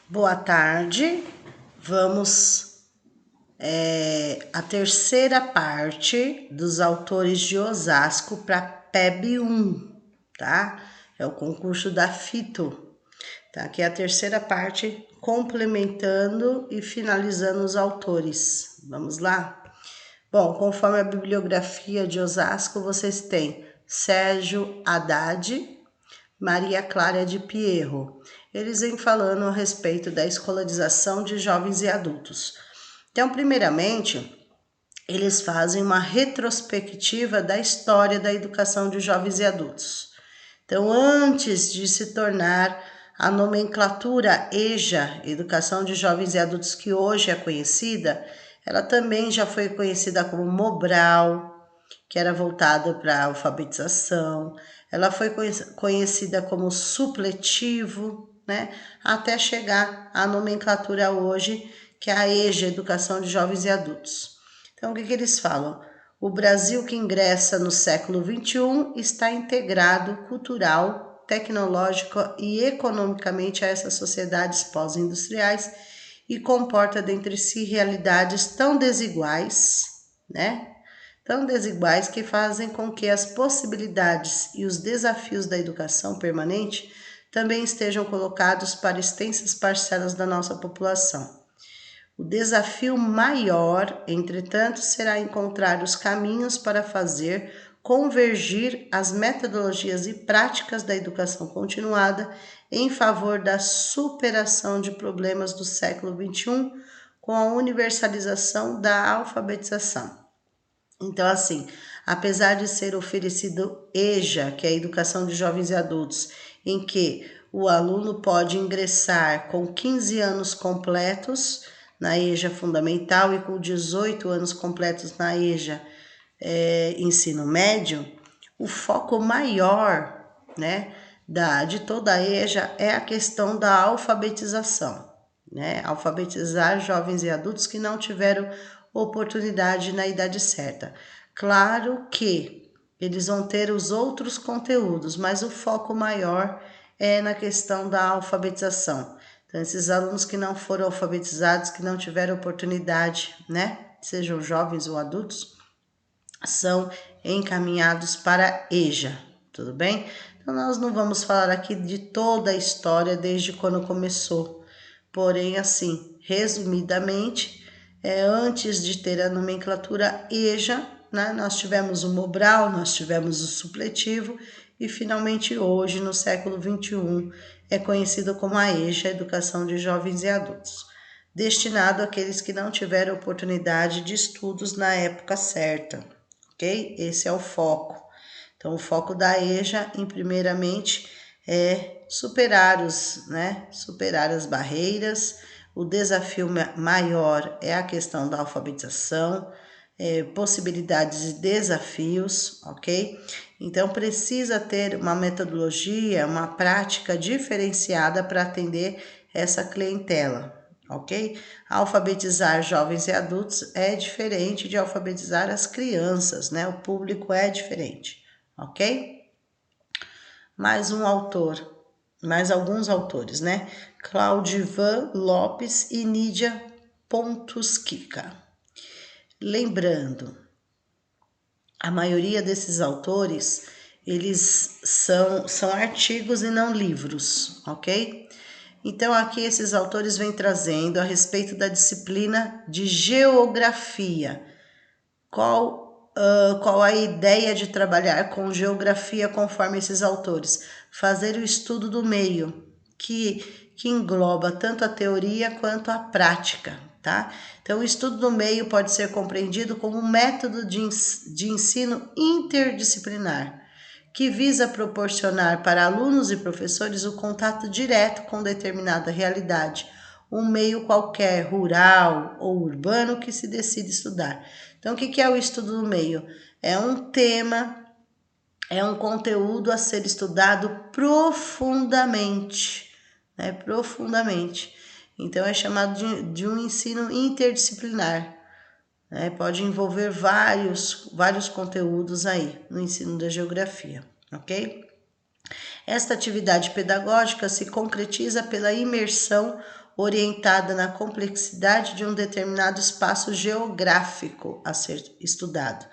Boa tarde, vamos a terceira parte dos autores de Osasco para PEB 1, tá? É o concurso da FITO, tá? Aqui é a terceira parte, complementando e finalizando os autores. Vamos lá? Bom, conforme a bibliografia de Osasco, vocês têm Sérgio Haddad, Maria Clara de Pierro. Eles vêm falando a respeito da escolarização de jovens e adultos. Então, primeiramente, eles fazem uma retrospectiva da história da educação de jovens e adultos. Então, antes de se tornar a nomenclatura EJA, Educação de Jovens e Adultos, que hoje é conhecida, ela também já foi conhecida como Mobral, que era voltada para a alfabetização. Ela foi conhecida como supletivo, né? Até chegar à nomenclatura hoje, que é a EJA, Educação de Jovens e Adultos. Então, o que eles falam? O Brasil que ingressa no século XXI está integrado cultural, tecnológico e economicamente a essas sociedades pós-industriais e comporta dentre si realidades tão desiguais, né? Tão desiguais que fazem com que as possibilidades e os desafios da educação permanente também estejam colocados para extensas parcelas da nossa população. O desafio maior, entretanto, será encontrar os caminhos para fazer convergir as metodologias e práticas da educação continuada em favor da superação de problemas do século XXI com a universalização da alfabetização. Então, assim, apesar de ser oferecido EJA, que é a Educação de Jovens e Adultos, em que o aluno pode ingressar com 15 anos completos na EJA Fundamental e com 18 anos completos na EJA Ensino Médio, o foco maior, né, de toda a EJA é a questão da alfabetização, né? Alfabetizar jovens e adultos que não tiveram oportunidade na idade certa. Claro que eles vão ter os outros conteúdos, mas o foco maior é na questão da alfabetização. Então, esses alunos que não foram alfabetizados, que não tiveram oportunidade, né, sejam jovens ou adultos, são encaminhados para EJA, tudo bem? Então, nós não vamos falar aqui de toda a história desde quando começou, porém, assim, resumidamente, antes de ter a nomenclatura EJA, né, nós tivemos o Mobral, nós tivemos o supletivo e, finalmente, hoje, no século XXI, é conhecido como a EJA, Educação de Jovens e Adultos, destinado àqueles que não tiveram oportunidade de estudos na época certa, ok? Esse é o foco. Então, o foco da EJA, primeiramente, é superar as barreiras. O desafio maior é a questão da alfabetização, possibilidades e desafios, ok? Então, precisa ter uma metodologia, uma prática diferenciada para atender essa clientela, ok? Alfabetizar jovens e adultos é diferente de alfabetizar as crianças, né? O público é diferente, ok? Mais alguns autores, né? Claudivan Lopes e Nídia Pontuskika. Lembrando, a maioria desses autores, eles são artigos e não livros, ok? Então, aqui esses autores vêm trazendo a respeito da disciplina de geografia. Qual a ideia de trabalhar com geografia conforme esses autores? Fazer o estudo do meio, que engloba tanto a teoria quanto a prática, tá? Então, o estudo do meio pode ser compreendido como um método de ensino interdisciplinar, que visa proporcionar para alunos e professores o contato direto com determinada realidade, um meio qualquer, rural ou urbano, que se decide estudar. Então, o que é o estudo do meio? É um tema, é um conteúdo a ser estudado profundamente, né? Profundamente. Então, é chamado de um ensino interdisciplinar. Né? Pode envolver vários conteúdos aí no ensino da geografia, ok? Esta atividade pedagógica se concretiza pela imersão orientada na complexidade de um determinado espaço geográfico a ser estudado,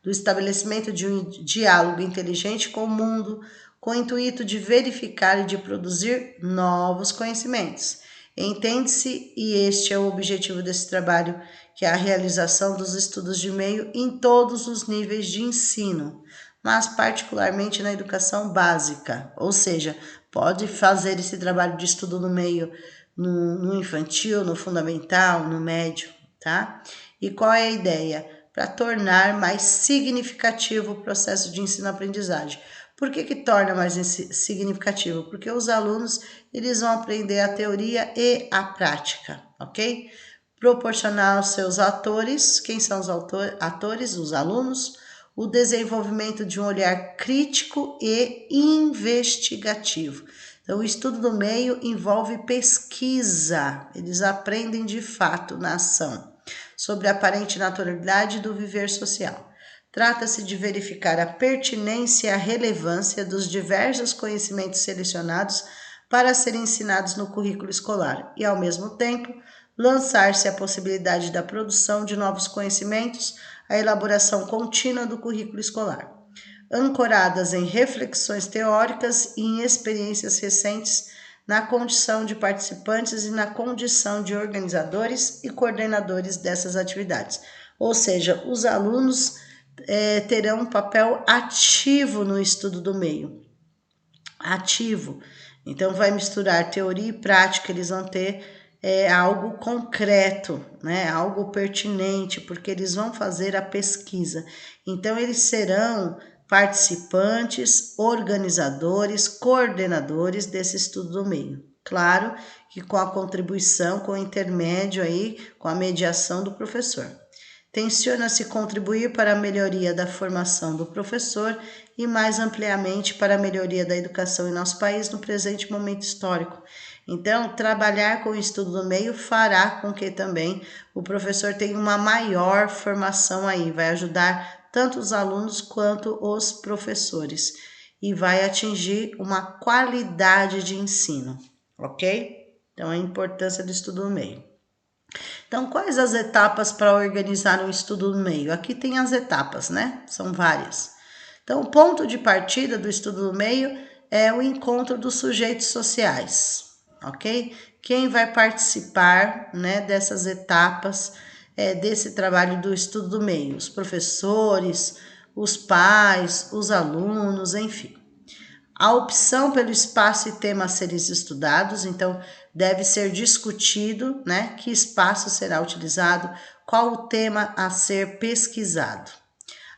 do estabelecimento de um diálogo inteligente com o mundo, com o intuito de verificar e de produzir novos conhecimentos. Entende-se, e este é o objetivo desse trabalho, que é a realização dos estudos de meio em todos os níveis de ensino, mas particularmente na educação básica, ou seja, pode fazer esse trabalho de estudo no meio no infantil, no fundamental, no médio, tá? E qual é a ideia? Para tornar mais significativo o processo de ensino-aprendizagem. Por que torna mais significativo? Porque os alunos eles vão aprender a teoria e a prática, ok? Proporcionar aos seus atores, quem são os atores? Os alunos, o desenvolvimento de um olhar crítico e investigativo. Então, o estudo do meio envolve pesquisa, eles aprendem de fato na ação, sobre a aparente naturalidade do viver social. Trata-se de verificar a pertinência e a relevância dos diversos conhecimentos selecionados para serem ensinados no currículo escolar e, ao mesmo tempo, lançar-se a possibilidade da produção de novos conhecimentos, a elaboração contínua do currículo escolar, ancoradas em reflexões teóricas e em experiências recentes na condição de participantes e na condição de organizadores e coordenadores dessas atividades. Ou seja, os alunos terão um papel ativo no estudo do meio. Ativo. Então, vai misturar teoria e prática, eles vão ter algo concreto, né? Algo pertinente, porque eles vão fazer a pesquisa. Então, eles serão participantes, organizadores, coordenadores desse estudo do meio. Claro que com a contribuição, com o intermédio aí, com a mediação do professor. Tenciona-se contribuir para a melhoria da formação do professor e, mais ampliamente, para a melhoria da educação em nosso país no presente momento histórico. Então, trabalhar com o estudo do meio fará com que também o professor tenha uma maior formação aí, vai ajudar tanto os alunos quanto os professores e vai atingir uma qualidade de ensino, ok? Então, a importância do estudo do meio. Então, quais as etapas para organizar um estudo do meio? Aqui tem as etapas, né? São várias. Então, o ponto de partida do estudo do meio é o encontro dos sujeitos sociais, ok? Quem vai participar, né, dessas etapas desse trabalho do estudo do meio? Os professores, os pais, os alunos, enfim. A opção pelo espaço e tema a serem estudados, então deve ser discutido, né, que espaço será utilizado, qual o tema a ser pesquisado.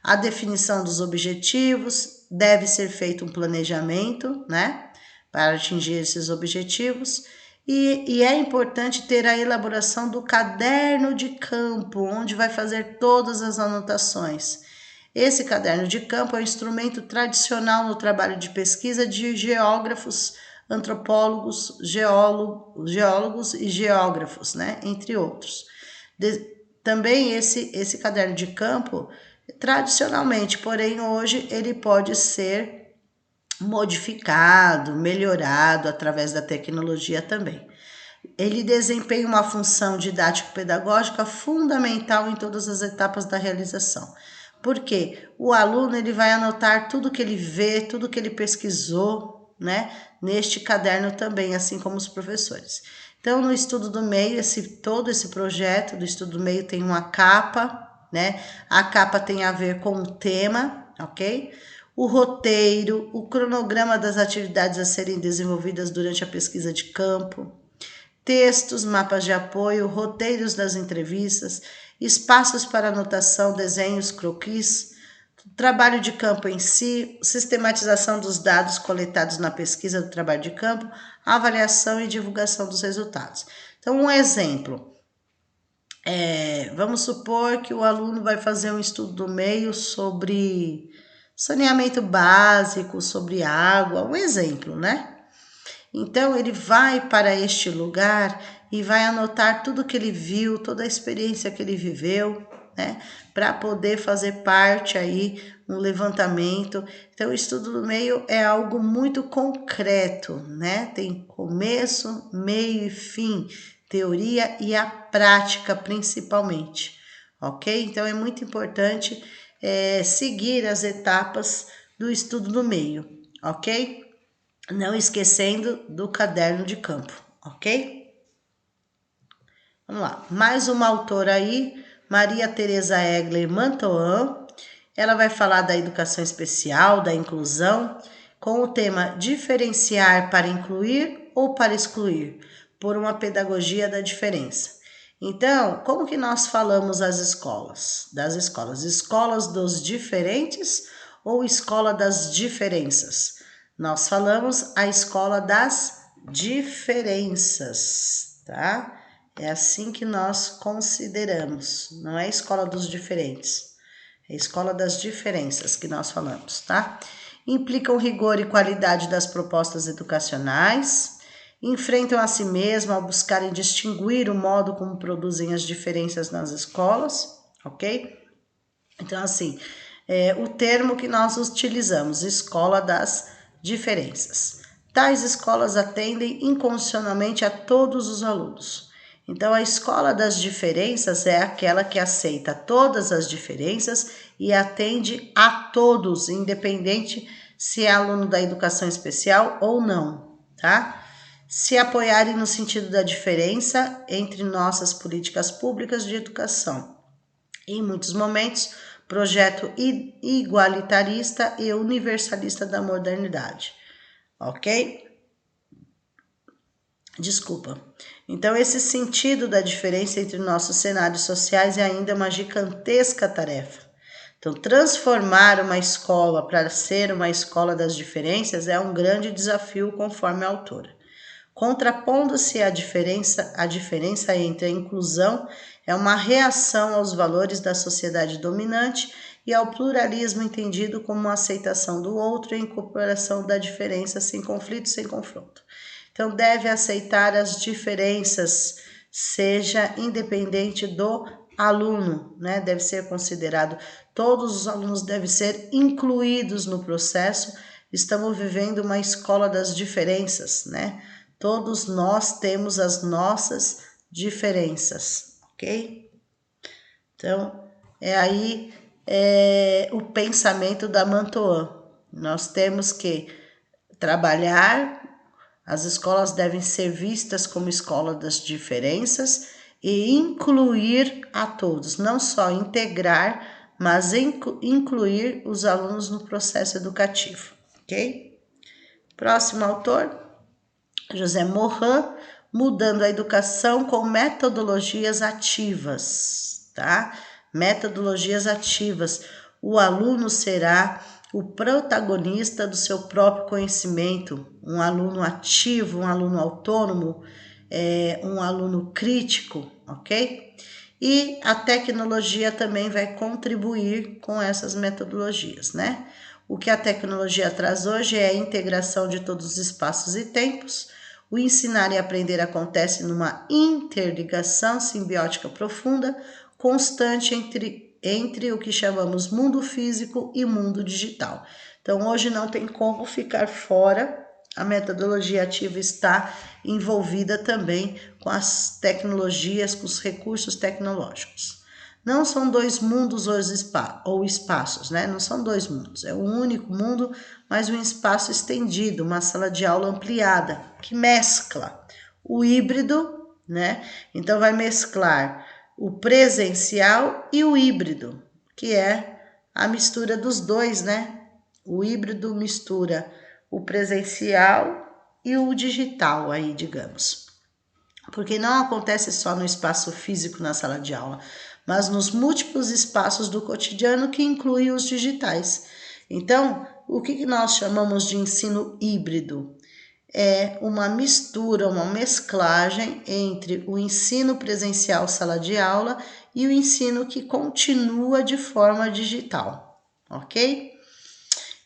A definição dos objetivos, deve ser feito um planejamento, né, para atingir esses objetivos. E é importante ter a elaboração do caderno de campo, onde vai fazer todas as anotações. Esse caderno de campo é um instrumento tradicional no trabalho de pesquisa de geógrafos, antropólogos, geólogos e geógrafos, né, entre outros. Também esse caderno de campo, tradicionalmente, porém hoje ele pode ser modificado, melhorado através da tecnologia também. Ele desempenha uma função didático-pedagógica fundamental em todas as etapas da realização. Porque o aluno ele vai anotar tudo que ele vê, tudo que ele pesquisou, né, neste caderno também, assim como os professores. Então, no estudo do meio, todo esse projeto do estudo do meio tem uma capa, né? A capa tem a ver com o tema, ok? O roteiro, o cronograma das atividades a serem desenvolvidas durante a pesquisa de campo, textos, mapas de apoio, roteiros das entrevistas, espaços para anotação, desenhos, croquis, trabalho de campo em si, sistematização dos dados coletados na pesquisa do trabalho de campo, avaliação e divulgação dos resultados. Então, um exemplo, vamos supor que o aluno vai fazer um estudo do meio sobre saneamento básico, sobre água, um exemplo, né? Então, ele vai para este lugar e vai anotar tudo que ele viu, toda a experiência que ele viveu, né? Para poder fazer parte aí, um levantamento. Então, o estudo do meio é algo muito concreto, né? Tem começo, meio e fim, teoria e a prática principalmente, ok? Então, é muito importante seguir as etapas do estudo do meio, ok? Não esquecendo do caderno de campo, ok? Vamos lá, mais uma autora aí, Maria Teresa Egler Mantoan. Ela vai falar da educação especial, da inclusão, com o tema diferenciar para incluir ou para excluir, por uma pedagogia da diferença. Então, como que nós falamos as escolas? Das escolas, escolas dos diferentes ou escola das diferenças? Nós falamos a escola das diferenças, tá? É assim que nós consideramos, não é a escola dos diferentes, é a escola das diferenças que nós falamos, tá? Implicam rigor e qualidade das propostas educacionais, enfrentam a si mesmas ao buscarem distinguir o modo como produzem as diferenças nas escolas, ok? Então, assim, o termo que nós utilizamos, escola das diferenças. Tais escolas atendem incondicionalmente a todos os alunos. Então, a escola das diferenças é aquela que aceita todas as diferenças e atende a todos, independente se é aluno da educação especial ou não, tá? Se apoiarem no sentido da diferença entre nossas políticas públicas de educação. Em muitos momentos, projeto igualitarista e universalista da modernidade, ok? Desculpa. Então, esse sentido da diferença entre nossos cenários sociais é ainda uma gigantesca tarefa. Então, transformar uma escola para ser uma escola das diferenças é um grande desafio, conforme a autora. Contrapondo-se a diferença entre a inclusão é uma reação aos valores da sociedade dominante e ao pluralismo entendido como uma aceitação do outro e incorporação da diferença sem conflito, sem confronto. Então, deve aceitar as diferenças, seja independente do aluno, né? Deve ser considerado, todos os alunos devem ser incluídos no processo. Estamos vivendo uma escola das diferenças, né? Todos nós temos as nossas diferenças, ok? Então, o pensamento da Mantoan. Nós temos que trabalhar. As escolas devem ser vistas como escola das diferenças e incluir a todos, não só integrar, mas incluir os alunos no processo educativo, ok? Próximo autor, José Morin, mudando a educação com metodologias ativas, tá? Metodologias ativas. O aluno será o protagonista do seu próprio conhecimento, um aluno ativo, um aluno autônomo, um aluno crítico, ok? E a tecnologia também vai contribuir com essas metodologias, né? O que a tecnologia traz hoje é a integração de todos os espaços e tempos. O ensinar e aprender acontece numa interligação simbiótica profunda, constante entre o que chamamos mundo físico e mundo digital. Então, hoje não tem como ficar fora, a metodologia ativa está envolvida também com as tecnologias, com os recursos tecnológicos. Não são dois mundos ou espaços, né? Não são dois mundos, é um único mundo, mas um espaço estendido, uma sala de aula ampliada, que mescla o híbrido, né? Então, vai mesclar o presencial e o híbrido, que é a mistura dos dois, né? O híbrido mistura o presencial e o digital aí, digamos. Porque não acontece só no espaço físico na sala de aula, mas nos múltiplos espaços do cotidiano que incluem os digitais. Então, o que nós chamamos de ensino híbrido? É uma mistura, uma mesclagem entre o ensino presencial sala de aula e o ensino que continua de forma digital, ok?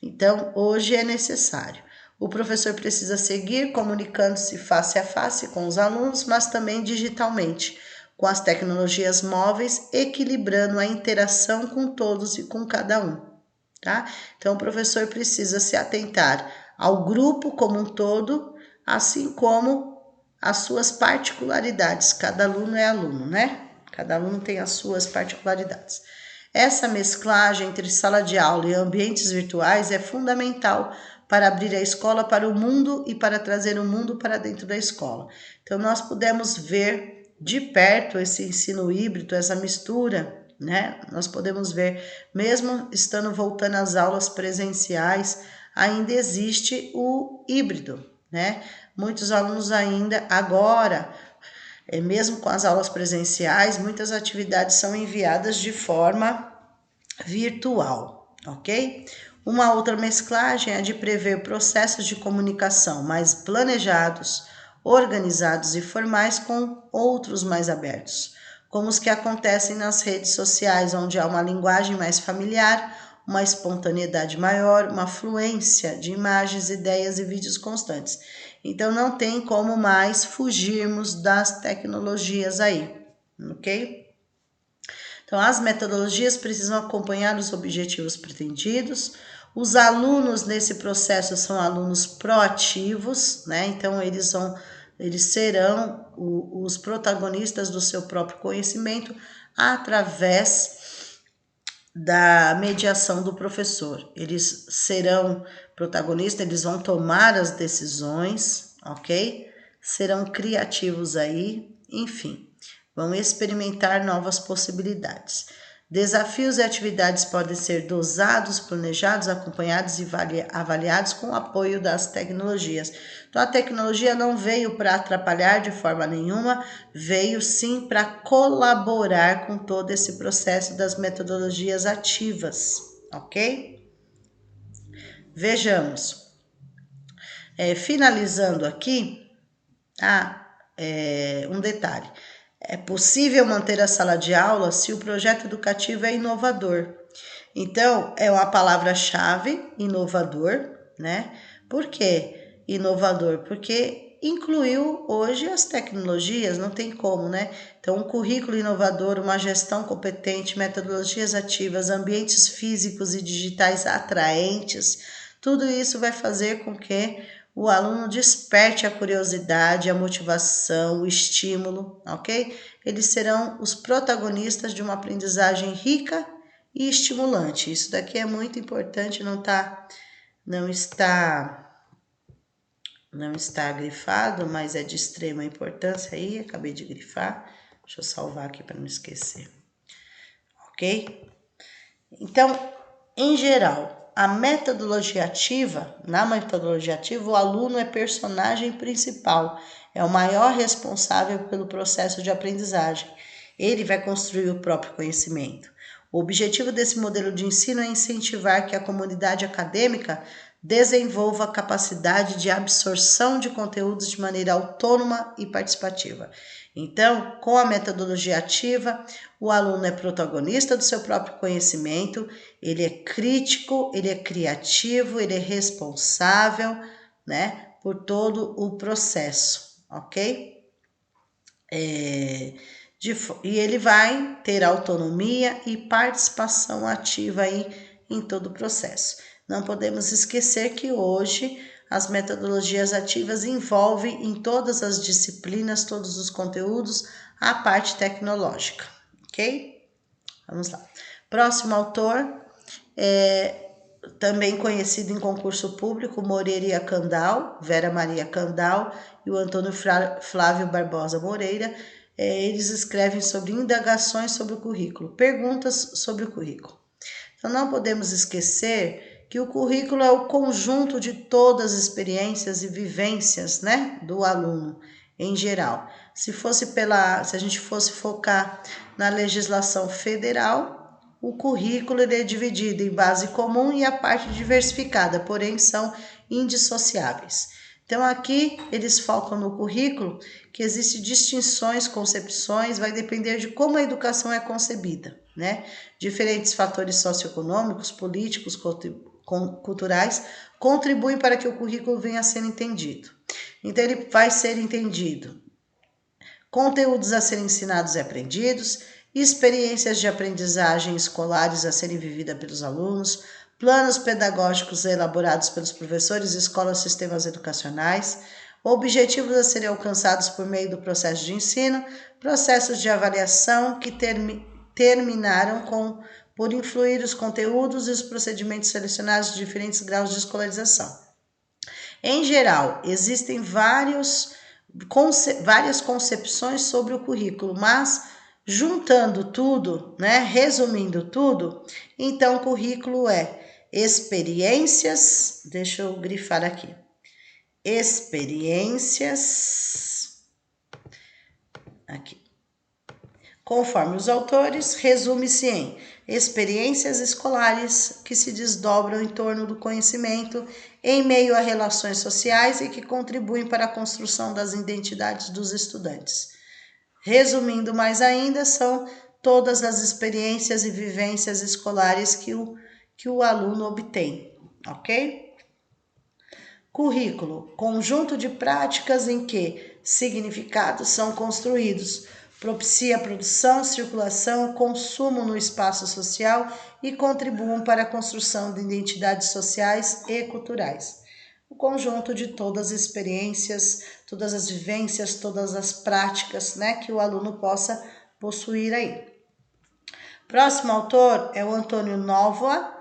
Então, hoje é necessário. O professor precisa seguir comunicando-se face a face com os alunos, mas também digitalmente, com as tecnologias móveis, equilibrando a interação com todos e com cada um. tá? Então, o professor precisa se atentar ao grupo como um todo, assim como as suas particularidades. Cada aluno é aluno, né? Cada aluno tem as suas particularidades. Essa mesclagem entre sala de aula e ambientes virtuais é fundamental para abrir a escola para o mundo e para trazer o mundo para dentro da escola. Então, nós pudemos ver de perto esse ensino híbrido, essa mistura, né? Nós podemos ver, mesmo estando voltando às aulas presenciais, ainda existe o híbrido, né? Muitos alunos ainda agora, mesmo com as aulas presenciais, muitas atividades são enviadas de forma virtual, ok? Uma outra mesclagem é de prever processos de comunicação mais planejados, organizados e formais com outros mais abertos, como os que acontecem nas redes sociais, onde há uma linguagem mais familiar, uma espontaneidade maior, uma fluência de imagens, ideias e vídeos constantes. Então não tem como mais fugirmos das tecnologias aí, ok? Então, as metodologias precisam acompanhar os objetivos pretendidos. Os alunos nesse processo são alunos proativos, né? Então, eles serão os protagonistas do seu próprio conhecimento através da mediação do professor. Eles serão protagonistas, eles vão tomar as decisões, ok? Serão criativos aí, enfim. Vão experimentar novas possibilidades. Desafios e atividades podem ser dosados, planejados, acompanhados e avaliados com o apoio das tecnologias. Então, a tecnologia não veio para atrapalhar de forma nenhuma, veio sim para colaborar com todo esse processo das metodologias ativas, ok? Vejamos. Finalizando aqui, um detalhe. É possível manter a sala de aula se o projeto educativo é inovador. Então, é uma palavra-chave, inovador, né? Por quê inovador? Porque incluiu hoje as tecnologias, não tem como, né? Então, um currículo inovador, uma gestão competente, metodologias ativas, ambientes físicos e digitais atraentes, tudo isso vai fazer com que o aluno desperte a curiosidade, a motivação, o estímulo, ok? Eles serão os protagonistas de uma aprendizagem rica e estimulante. Isso daqui é muito importante, não está grifado, mas é de extrema importância aí, acabei de grifar. Deixa eu salvar aqui para não esquecer. Ok? Então, em geral, na metodologia ativa, o aluno é personagem principal, é o maior responsável pelo processo de aprendizagem. Ele vai construir o próprio conhecimento. O objetivo desse modelo de ensino é incentivar que a comunidade acadêmica desenvolva a capacidade de absorção de conteúdos de maneira autônoma e participativa. Então, com a metodologia ativa, o aluno é protagonista do seu próprio conhecimento, ele é crítico, ele é criativo, ele é responsável, né, por todo o processo, ok? E ele vai ter autonomia e participação ativa aí em todo o processo. Não podemos esquecer que hoje as metodologias ativas envolvem em todas as disciplinas, todos os conteúdos, a parte tecnológica, ok? Vamos lá. Próximo autor, também conhecido em concurso público, Moreira Candal, Vera Maria Candal e o Antônio Flávio Barbosa Moreira. Eles escrevem sobre indagações sobre o currículo, perguntas sobre o currículo. Então, não podemos esquecer que o currículo é o conjunto de todas as experiências e vivências, né, do aluno em geral. Se a gente fosse focar na legislação federal, o currículo é dividido em base comum e a parte diversificada, porém são indissociáveis. Então aqui eles focam no currículo, que existem distinções, concepções, vai depender de como a educação é concebida, né? Diferentes fatores socioeconômicos, políticos, culturais contribuem para que o currículo venha a ser entendido. Então ele vai ser entendido conteúdos a serem ensinados e aprendidos, experiências de aprendizagem escolares a serem vividas pelos alunos, planos pedagógicos elaborados pelos professores, escolas, sistemas educacionais, objetivos a serem alcançados por meio do processo de ensino, processos de avaliação que terminaram por influir os conteúdos e os procedimentos selecionados de diferentes graus de escolarização. Em geral, existem várias concepções sobre o currículo, mas juntando tudo, né, resumindo tudo, então o currículo é experiências, deixa eu grifar aqui, experiências, aqui, conforme os autores, resume-se em experiências escolares que se desdobram em torno do conhecimento em meio a relações sociais e que contribuem para a construção das identidades dos estudantes. Resumindo mais ainda, são todas as experiências e vivências escolares que o aluno obtém, ok? Currículo, conjunto de práticas em que significados são construídos, propicia a produção, circulação, consumo no espaço social e contribuem para a construção de identidades sociais e culturais. O conjunto de todas as experiências, todas as vivências, todas as práticas, né, que o aluno possa possuir aí. Próximo autor é o Antônio Novoa.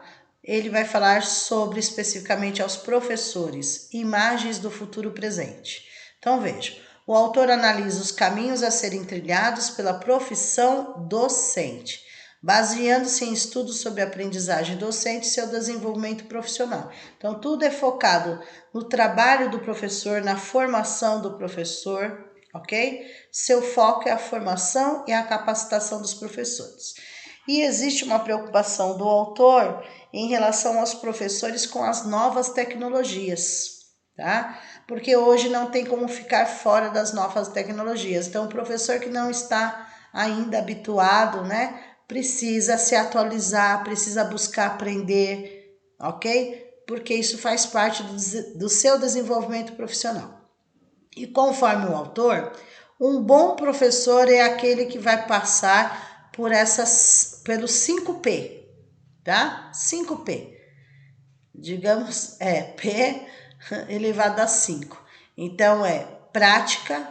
Ele vai falar sobre, especificamente, aos professores, imagens do futuro presente. Então, veja, o autor analisa os caminhos a serem trilhados pela profissão docente, baseando-se em estudos sobre a aprendizagem docente e seu desenvolvimento profissional. Então, tudo é focado no trabalho do professor, na formação do professor, ok? Seu foco é a formação e a capacitação dos professores. E existe uma preocupação do autor em relação aos professores com as novas tecnologias, tá? Porque hoje não tem como ficar fora das novas tecnologias. Então, o professor que não está ainda habituado, né, precisa se atualizar, precisa buscar aprender, ok? Porque isso faz parte do seu desenvolvimento profissional. E conforme o autor, um bom professor é aquele que vai passar pelos 5P, tá? 5P. Digamos, P elevado a 5. Então, é prática,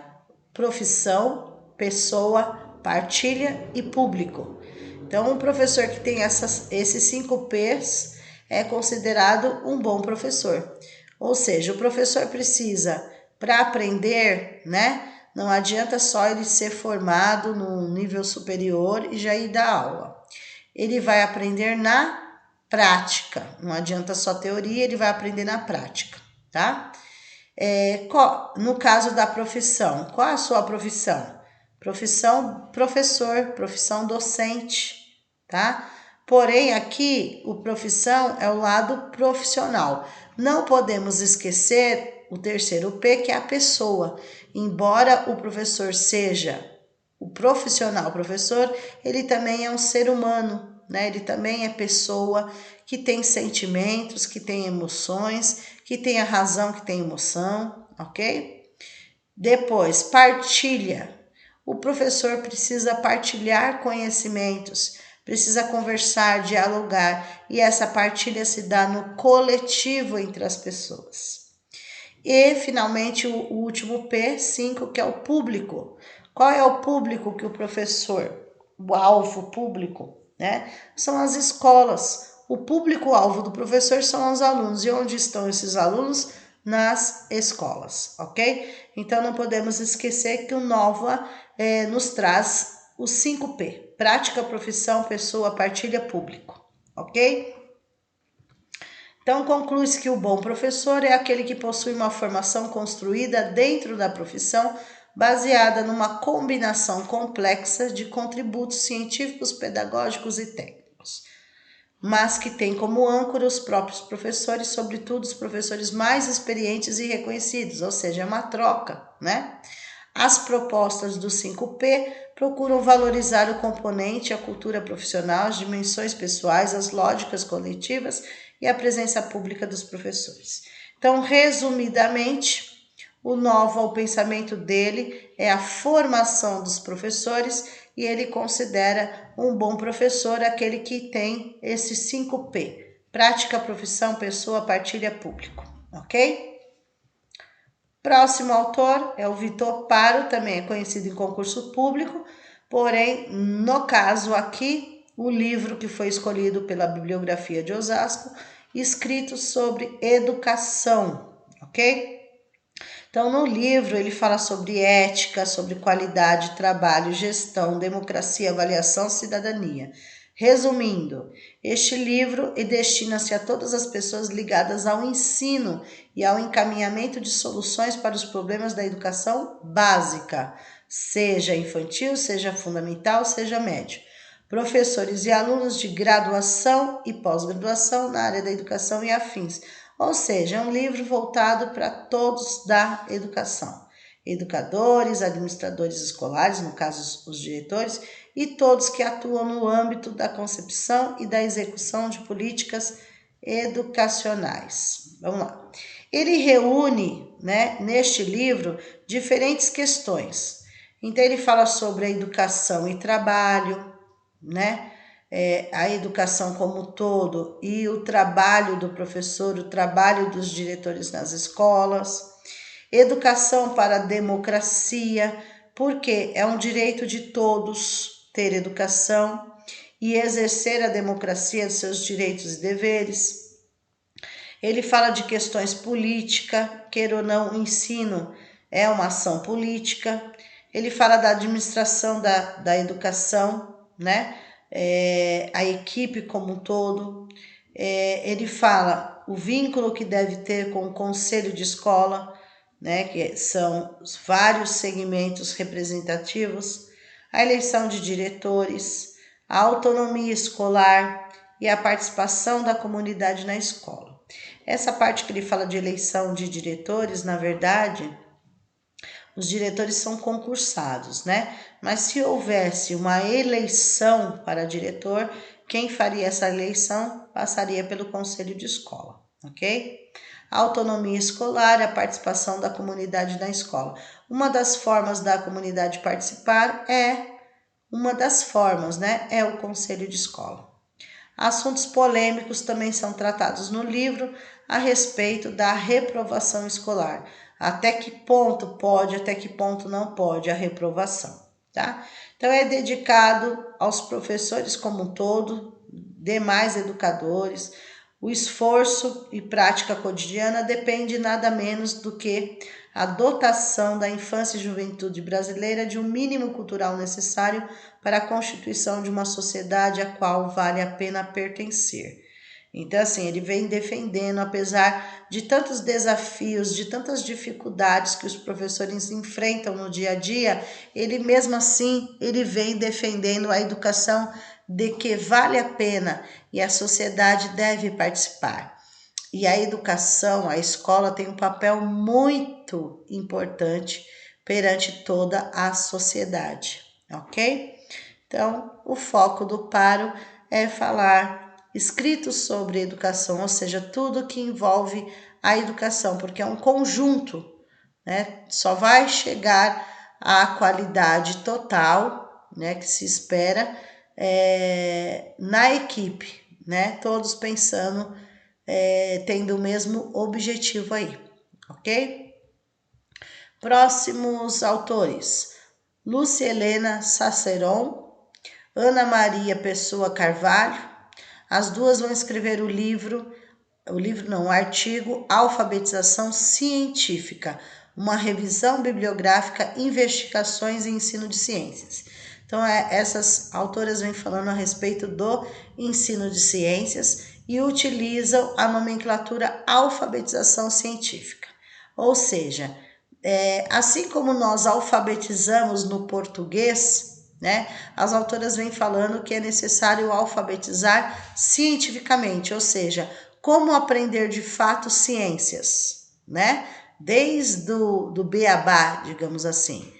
profissão, pessoa, partilha e público. Então, um professor que tem esses 5Ps é considerado um bom professor. Ou seja, o professor precisa, para aprender, né? Não adianta só ele ser formado no nível superior e já ir dar aula. Ele vai aprender na prática. Não adianta só teoria, ele vai aprender na prática, tá? No caso da profissão, qual é a sua profissão? Profissão professor, profissão docente, tá? Porém, aqui, o profissão é o lado profissional. Não podemos esquecer o terceiro P, que é a pessoa. Embora o professor seja o profissional professor, ele também é um ser humano, né? Ele também é pessoa que tem sentimentos, que tem emoções, que tem a razão, que tem emoção, ok? Depois, partilha. O professor precisa partilhar conhecimentos, precisa conversar, dialogar, e essa partilha se dá no coletivo entre as pessoas. E, finalmente, o último P, 5, que é o público. Qual é o público que o professor, o alvo público, né? São as escolas. O público-alvo do professor são os alunos. E onde estão esses alunos? Nas escolas, ok? Então, não podemos esquecer que o Novoa nos traz os 5P. Prática, profissão, pessoa, partilha, público, ok? Então, conclui-se que o bom professor é aquele que possui uma formação construída dentro da profissão, baseada numa combinação complexa de contributos científicos, pedagógicos e técnicos, mas que tem como âncora os próprios professores, sobretudo os professores mais experientes e reconhecidos, ou seja, é uma troca, né? As propostas do 5P procuram valorizar o componente, a cultura profissional, as dimensões pessoais, as lógicas coletivas e a presença pública dos professores. Então, resumidamente, o pensamento dele é a formação dos professores e ele considera um bom professor aquele que tem esses 5P. prática, profissão, pessoa, partilha, público, ok? Próximo autor é o Vitor Paro, também é conhecido em concurso público, porém, no caso aqui, o livro que foi escolhido pela Bibliografia de Osasco, escrito sobre educação, ok? Então, no livro, ele fala sobre ética, sobre qualidade, trabalho, gestão, democracia, avaliação, cidadania. Resumindo, este livro destina-se a todas as pessoas ligadas ao ensino e ao encaminhamento de soluções para os problemas da educação básica, seja infantil, seja fundamental, seja médio. Professores e alunos de graduação e pós-graduação na área da educação e afins. Ou seja, é um livro voltado para todos da educação. Educadores, administradores escolares, no caso os diretores, e todos que atuam no âmbito da concepção e da execução de políticas educacionais. Vamos lá. Ele reúne, neste livro, diferentes questões. Então, ele fala sobre a educação e trabalho, a educação como um todo e o trabalho do professor, o trabalho dos diretores nas escolas. Educação para a democracia, porque é um direito de todos ter educação e exercer a democracia de seus direitos e deveres. Ele fala de questões políticas, queira ou não, o ensino é uma ação política. Ele fala da administração da educação, a equipe como um todo. Ele fala o vínculo que deve ter com o conselho de escola, que são os vários segmentos representativos, a eleição de diretores, a autonomia escolar e a participação da comunidade na escola. Essa parte que ele fala de eleição de diretores, na verdade, os diretores são concursados, Mas se houvesse uma eleição para diretor, quem faria essa eleição passaria pelo conselho de escola, ok? A autonomia escolar, a participação da comunidade na escola. Uma das formas da comunidade participar é o conselho de escola. Assuntos polêmicos também são tratados no livro a respeito da reprovação escolar. Até que ponto pode, até que ponto não pode a reprovação, tá? Então, é dedicado aos professores como um todo, demais educadores. O esforço e prática cotidiana depende nada menos do que a dotação da infância e juventude brasileira de um mínimo cultural necessário para a constituição de uma sociedade a qual vale a pena pertencer. Então, assim, ele vem defendendo, apesar de tantos desafios, de tantas dificuldades que os professores enfrentam no dia a dia, ele mesmo assim, ele vem defendendo a educação de que vale a pena e a sociedade deve participar. E a educação, a escola tem um papel muito importante perante toda a sociedade, ok? Então, o foco do Paro é falar escritos sobre educação, ou seja, tudo que envolve a educação, porque é um conjunto, Só vai chegar à qualidade total, que se espera na equipe, Todos pensando, tendo o mesmo objetivo aí, ok? Próximos autores: Lúcia Helena Saceron, Ana Maria Pessoa Carvalho. As duas vão escrever o artigo Alfabetização Científica, uma revisão bibliográfica, investigações e ensino de ciências. Então, essas autoras vêm falando a respeito do ensino de ciências e utilizam a nomenclatura alfabetização científica. Ou seja, assim como nós alfabetizamos no português, as autoras vêm falando que é necessário alfabetizar cientificamente, ou seja, como aprender de fato ciências, Desde do beabá, digamos assim,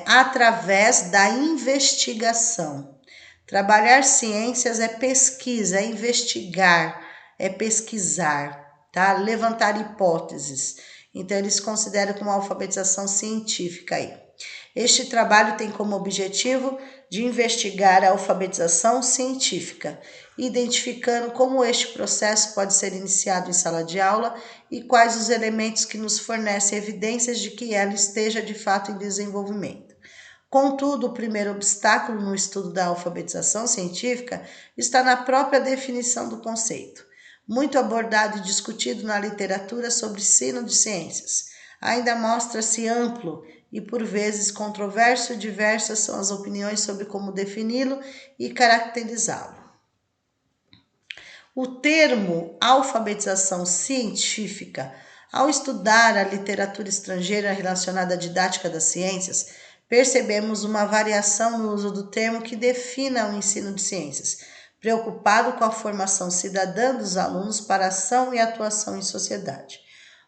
através da investigação. Trabalhar ciências é pesquisa, é investigar, é pesquisar, tá? Levantar hipóteses. Então, eles consideram como alfabetização científica aí. Este trabalho tem como objetivo de investigar a alfabetização científica, identificando como este processo pode ser iniciado em sala de aula e quais os elementos que nos fornecem evidências de que ela esteja de fato em desenvolvimento. Contudo, o primeiro obstáculo no estudo da alfabetização científica está na própria definição do conceito, muito abordado e discutido na literatura sobre ensino de ciências. Ainda mostra-se amplo e, por vezes, controverso e diversas são as opiniões sobre como defini-lo e caracterizá-lo. O termo alfabetização científica, ao estudar a literatura estrangeira relacionada à didática das ciências, percebemos uma variação no uso do termo que defina o ensino de ciências, preocupado com a formação cidadã dos alunos para ação e atuação em sociedade.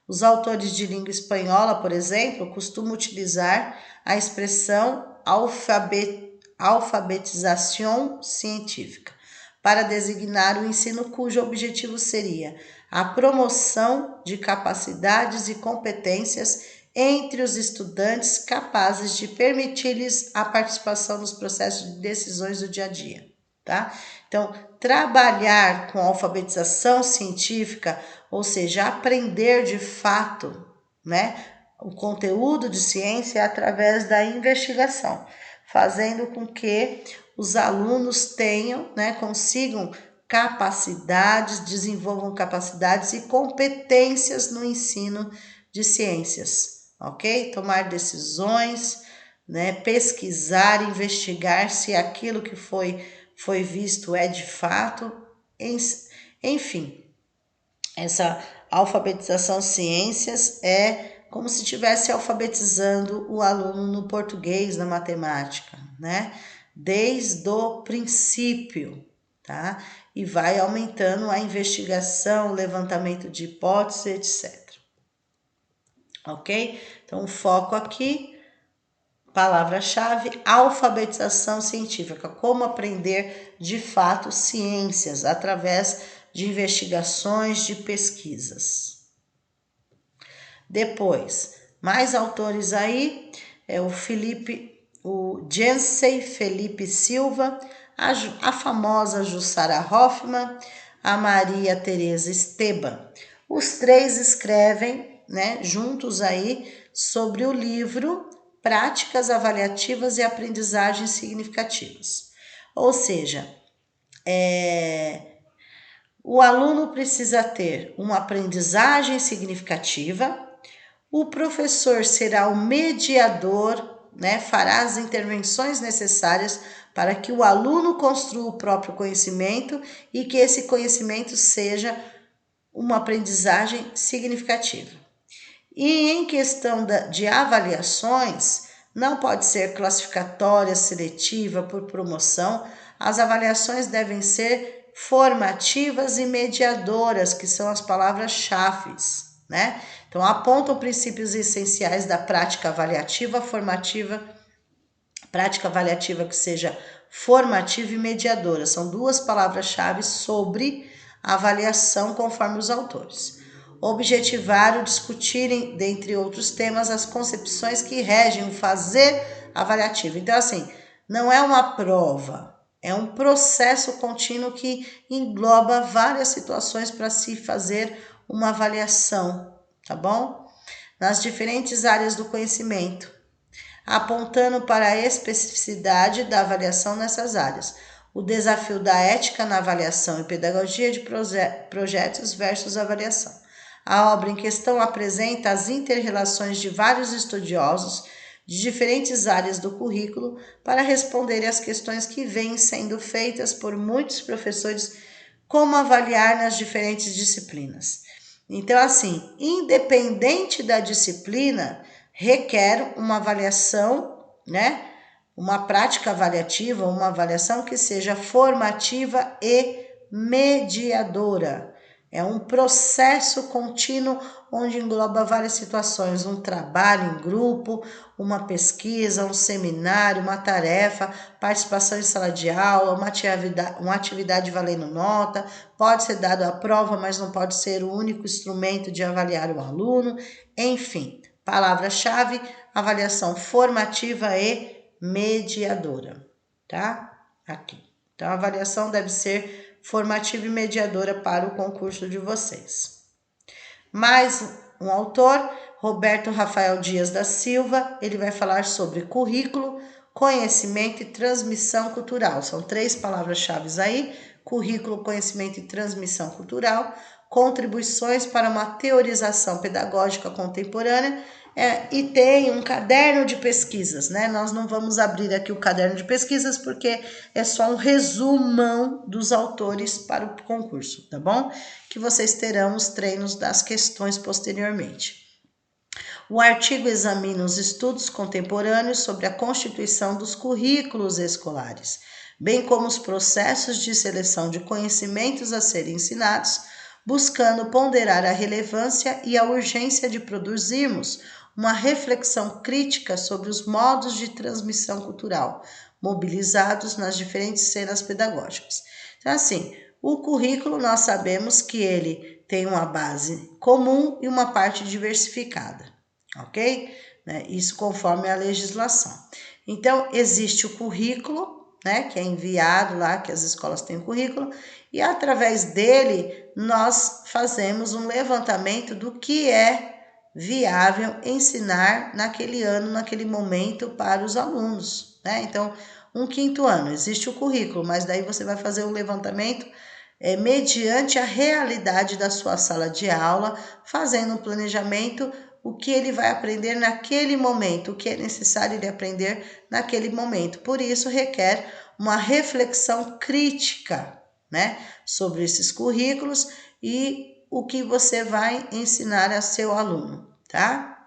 Os autores de língua espanhola, por exemplo, costumam utilizar a expressão alfabetização científica para designar o ensino cujo objetivo seria a promoção de capacidades e competências entre os estudantes capazes de permitir-lhes a participação nos processos de decisões do dia a dia, tá? Então, trabalhar com alfabetização científica, ou seja, aprender de fato, né, o conteúdo de ciência através da investigação, fazendo com que os alunos tenham, né, consigam capacidades, desenvolvam capacidades e competências no ensino de ciências, ok? Tomar decisões, né, pesquisar, investigar se aquilo que foi visto é de fato, enfim, essa alfabetização ciências é como se estivesse alfabetizando o aluno no português, na matemática, né? Desde o princípio, tá? E vai aumentando a investigação, levantamento de hipóteses, etc. Ok? Então, o foco aqui, palavra-chave, alfabetização científica. Como aprender, de fato, ciências através de investigações, de pesquisas. Depois, mais autores aí, o Jensen Felipe Silva, a famosa Jussara Hoffmann, a Maria Tereza Esteban. Os três escrevem, né, juntos aí sobre o livro Práticas Avaliativas e Aprendizagens Significativas. Ou seja, o aluno precisa ter uma aprendizagem significativa, o professor será o mediador, né, fará as intervenções necessárias para que o aluno construa o próprio conhecimento e que esse conhecimento seja uma aprendizagem significativa. E em questão de avaliações, não pode ser classificatória, seletiva, por promoção. As avaliações devem ser formativas e mediadoras, que são as palavras-chave, né? Então, apontam princípios essenciais da prática avaliativa que seja formativa e mediadora. São duas palavras-chave sobre avaliação, conforme os autores. Objetivar, discutirem, dentre outros temas, as concepções que regem o fazer avaliativo. Então, assim, não é uma prova, é um processo contínuo que engloba várias situações para se fazer uma avaliação, tá bom? Nas diferentes áreas do conhecimento, apontando para a especificidade da avaliação nessas áreas. O desafio da ética na avaliação e pedagogia de projetos versus avaliação. A obra em questão apresenta as inter-relações de vários estudiosos de diferentes áreas do currículo para responder às questões que vêm sendo feitas por muitos professores, como avaliar nas diferentes disciplinas. Então, assim, independente da disciplina, requer uma avaliação, né? Uma prática avaliativa, uma avaliação que seja formativa e mediadora. É um processo contínuo onde engloba várias situações, um trabalho em grupo, uma pesquisa, um seminário, uma tarefa, participação em sala de aula, uma atividade valendo nota, pode ser dado à prova, mas não pode ser o único instrumento de avaliar o aluno, enfim, Palavra-chave, avaliação formativa e mediadora, tá? Aqui. Então, a avaliação deve ser formativa e mediadora para o concurso de vocês. Mais um autor, Roberto Rafael Dias da Silva, ele vai falar sobre currículo, conhecimento e transmissão cultural. São 3 palavras-chave aí: currículo, conhecimento e transmissão cultural, contribuições para uma teorização pedagógica contemporânea, e tem um caderno de pesquisas, né? Nós não vamos abrir aqui o caderno de pesquisas porque é só um resumão dos autores para o concurso, tá bom? Que vocês terão os treinos das questões posteriormente. O artigo examina os estudos contemporâneos sobre a constituição dos currículos escolares, bem como os processos de seleção de conhecimentos a serem ensinados, buscando ponderar a relevância e a urgência de produzirmos uma reflexão crítica sobre os modos de transmissão cultural mobilizados nas diferentes cenas pedagógicas. Então, assim, o currículo nós sabemos que ele tem uma base comum e uma parte diversificada, ok? Isso conforme a legislação. Então, existe o currículo, né, que é enviado lá, que as escolas têm o currículo, e através dele nós fazemos um levantamento do que é viável ensinar naquele ano, naquele momento para os alunos, né? Então, um 5º ano, existe o currículo, mas daí você vai fazer um levantamento mediante a realidade da sua sala de aula, fazendo um planejamento, o que ele vai aprender naquele momento, o que é necessário ele aprender naquele momento. Por isso, requer uma reflexão crítica, né, sobre esses currículos e o que você vai ensinar a seu aluno, tá?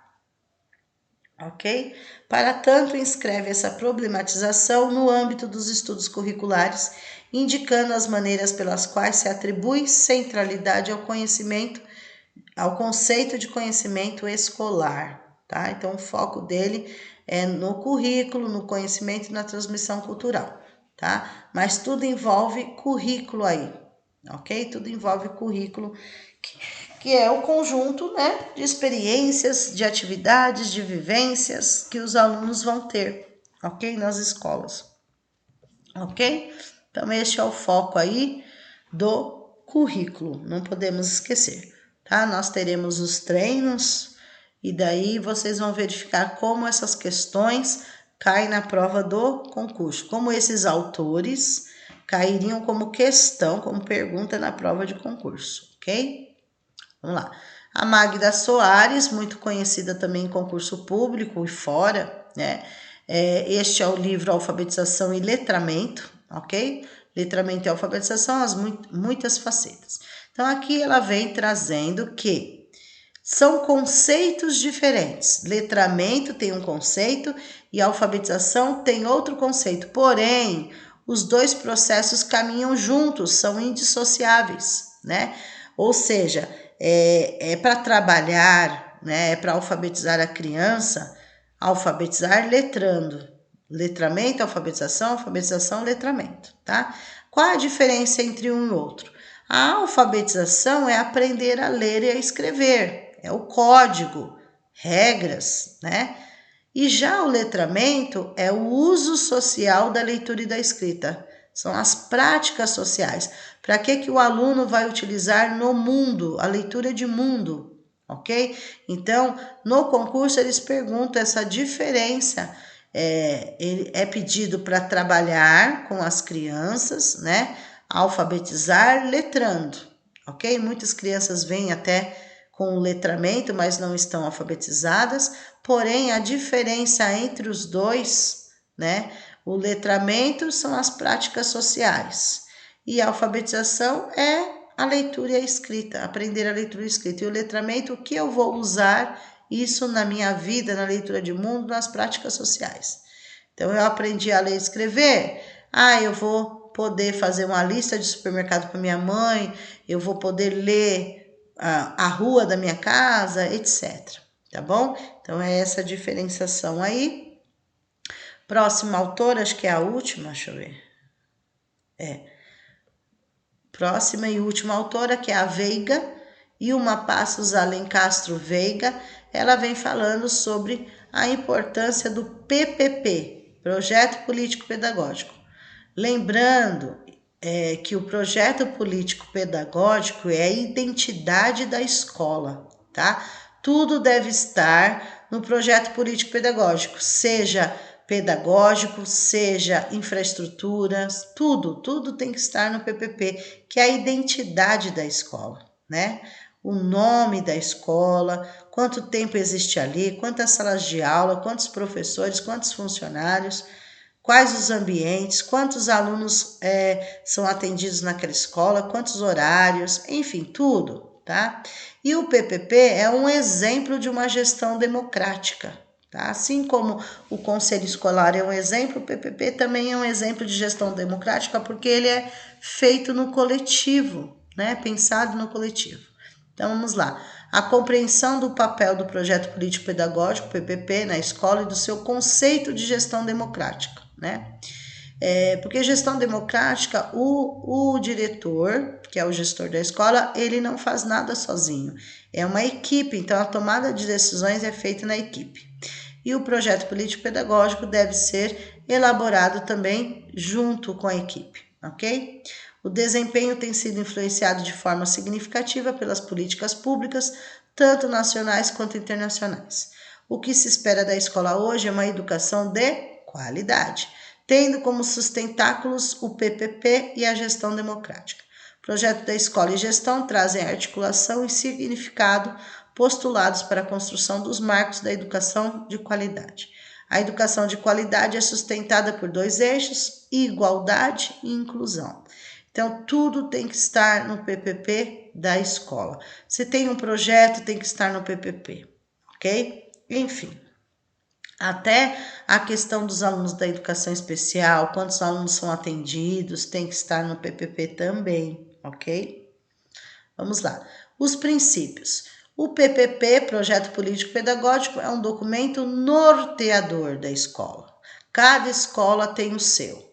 Ok? Para tanto, inscreve essa problematização no âmbito dos estudos curriculares, indicando as maneiras pelas quais se atribui centralidade ao conhecimento, ao conceito de conhecimento escolar, tá? Então, o foco dele é no currículo, no conhecimento e na transmissão cultural, tá? Mas tudo envolve currículo aí, ok? Tudo envolve currículo, que é o conjunto, né, de experiências, de atividades, de vivências que os alunos vão ter, ok? Nas escolas, ok? Então, este é o foco aí do currículo, não podemos esquecer, tá? Nós teremos os treinos e daí vocês vão verificar como essas questões caem na prova do concurso, como esses autores cairiam como questão, como pergunta na prova de concurso, ok? Vamos lá. A Magda Soares, muito conhecida também em concurso público e fora, né? Este é o livro Alfabetização e Letramento, ok? Letramento e alfabetização, muitas facetas. Então, aqui ela vem trazendo que são conceitos diferentes. Letramento tem um conceito e alfabetização tem outro conceito. Porém, os 2 processos caminham juntos, são indissociáveis, né? Ou seja, para trabalhar, né? É para alfabetizar a criança, alfabetizar letrando. Letramento, alfabetização, letramento, tá? Qual a diferença entre um e outro? A alfabetização é aprender a ler e a escrever, é o código, regras, né? E já o letramento é o uso social da leitura e da escrita, são as práticas sociais. Para que o aluno vai utilizar no mundo, a leitura de mundo, ok? Então, no concurso eles perguntam essa diferença. É pedido para trabalhar com as crianças, né? Alfabetizar letrando, ok? Muitas crianças vêm até com o letramento, mas não estão alfabetizadas, porém a diferença entre os 2, né? O letramento são as práticas sociais e a alfabetização é a leitura e a escrita, aprender a leitura e a escrita. E o letramento, o que eu vou usar isso na minha vida, na leitura de mundo, nas práticas sociais. Então, eu aprendi a ler e escrever, eu vou poder fazer uma lista de supermercado para minha mãe, eu vou poder ler a rua da minha casa, etc. Tá bom? Então, é essa diferenciação aí. Próxima autora, acho que é a última, deixa eu ver. Próxima e última autora, que é a Veiga, Ilma Passos Alencastro Veiga. ela vem falando sobre a importância do PPP, Projeto Político Pedagógico. Lembrando que o projeto político pedagógico é a identidade da escola, tá? Tudo deve estar no projeto político pedagógico, seja pedagógico, seja infraestruturas, tudo tem que estar no PPP, que é a identidade da escola, né? O nome da escola, quanto tempo existe ali, quantas salas de aula, quantos professores, quantos funcionários, quais os ambientes, quantos alunos são atendidos naquela escola, quantos horários, enfim, tudo, tá? E o PPP é um exemplo de uma gestão democrática, tá? Assim como o Conselho Escolar é um exemplo, o PPP também é um exemplo de gestão democrática, porque ele é feito no coletivo, né? Pensado no coletivo. Então, vamos lá. A compreensão do papel do projeto político-pedagógico, PPP, na escola e do seu conceito de gestão democrática, né? Porque gestão democrática, o diretor, que é o gestor da escola, ele não faz nada sozinho. É uma equipe, então a tomada de decisões é feita na equipe. E o projeto político-pedagógico deve ser elaborado também junto com a equipe, ok? O desempenho tem sido influenciado de forma significativa pelas políticas públicas, tanto nacionais quanto internacionais. O que se espera da escola hoje é uma educação de qualidade, tendo como sustentáculos o PPP e a gestão democrática. O projeto da escola e gestão trazem articulação e significado postulados para a construção dos marcos da educação de qualidade. A educação de qualidade é sustentada por 2 eixos: igualdade e inclusão. Então, tudo tem que estar no PPP da escola. Se tem um projeto, tem que estar no PPP, ok? Enfim, até a questão dos alunos da educação especial, quantos alunos são atendidos, tem que estar no PPP também, ok? Vamos lá. Os princípios. O PPP, Projeto Político Pedagógico, é um documento norteador da escola. Cada escola tem o seu.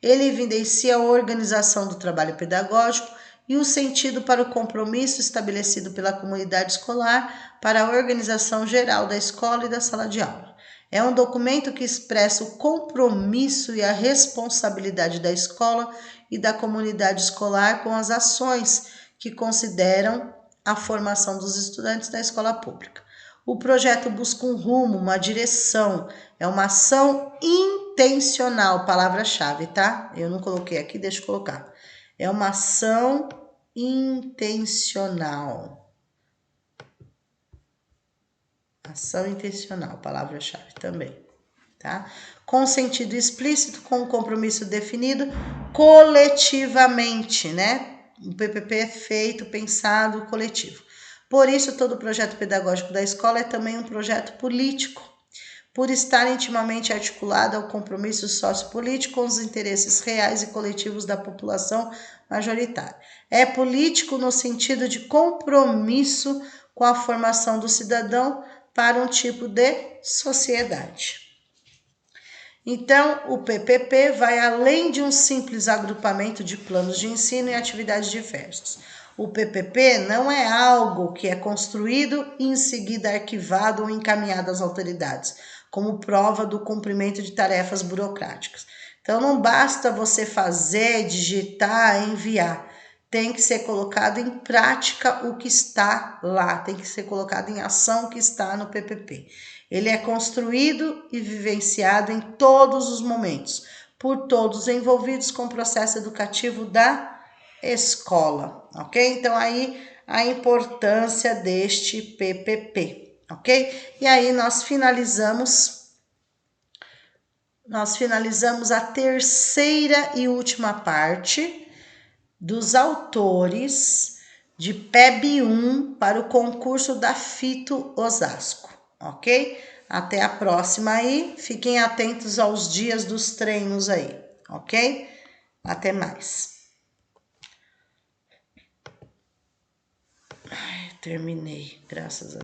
Ele evidencia a organização do trabalho pedagógico e o sentido para o compromisso estabelecido pela comunidade escolar para a organização geral da escola e da sala de aula. É um documento que expressa o compromisso e a responsabilidade da escola e da comunidade escolar com as ações que consideram a formação dos estudantes da escola pública. O projeto busca um rumo, uma direção, é uma ação intencional, palavra-chave, tá? Eu não coloquei aqui, deixa eu colocar. É uma ação intencional. Ação intencional, palavra-chave também, tá? Com sentido explícito, com um compromisso definido coletivamente, né? O PPP é feito, pensado, coletivo. Por isso, todo projeto pedagógico da escola é também um projeto político, por estar intimamente articulado ao compromisso sociopolítico com os interesses reais e coletivos da população majoritária. É político no sentido de compromisso com a formação do cidadão para um tipo de sociedade. Então, o PPP vai além de um simples agrupamento de planos de ensino e atividades diversas. O PPP não é algo que é construído e em seguida arquivado ou encaminhado às autoridades, como prova do cumprimento de tarefas burocráticas. Então, não basta você fazer, digitar, enviar. Tem que ser colocado em prática o que está lá, tem que ser colocado em ação o que está no PPP. Ele é construído e vivenciado em todos os momentos, por todos envolvidos com o processo educativo da escola, ok? Então, aí a importância deste PPP, ok? E aí nós finalizamos a terceira e última parte dos autores de PEB 1 para o concurso da FITO Osasco, ok? Até a próxima aí, fiquem atentos aos dias dos treinos aí, ok? Até mais. Terminei, graças a Deus.